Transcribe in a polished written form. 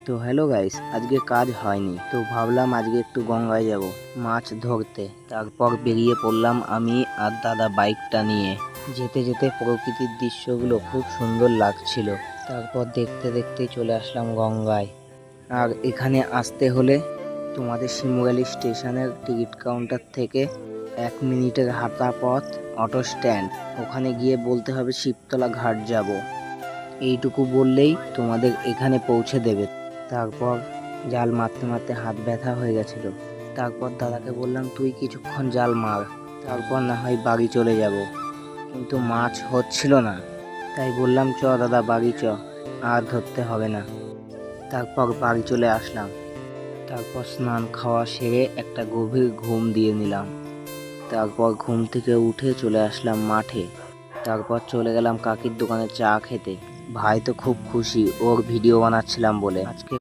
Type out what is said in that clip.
তো hello guys, আজকে কাজ হয়নি তো ভাবলাম আজকে একটু গঙ্গায় যাব মাছ ধরতে। তারপর বেরিয়ে পড়লাম আমি আর দাদা বাইকটা নিয়ে। যেতে যেতে প্রকৃতির দৃশ্যগুলো খুব সুন্দর লাগছিল। তারপর দেখতে দেখতে চলে আসলাম গঙ্গায়। আর এখানে আসতে হলে তোমাদের শিমুরালি স্টেশনের টিকিট কাউন্টার থেকে 1 মিনিটের হাঁটা পথ অটো স্ট্যান্ড, ওখানে গিয়ে বলতে হবে শিবতলা ঘাট যাব। এইটুকু বললেই তোমাদের এখানে পৌঁছে দেবে। তারপর জাল মারতে মারতে হাত ব্যথা হয়ে গেছিল। তারপর দাদাকে বললাম তুই কিছুক্ষণ জাল মার, তারপর না হয় বাড়ি চলে যাব। কিন্তু মাছ হচ্ছিল না, তাই বললাম চ দাদা বাড়ি চ, আর ধরতে হবে না। তারপর বাড়ি চলে আসলাম। তারপর স্নান খাওয়া সেরে একটা গভীর ঘুম দিয়ে নিলাম। তারপর ঘুম থেকে উঠে চলে আসলাম মাঠে। তারপর চলে গেলাম কাকির দোকানে চা খেতে। ভাই তো খুব খুশি, ওর ভিডিও বানাচ্ছিলাম বলে। আজকে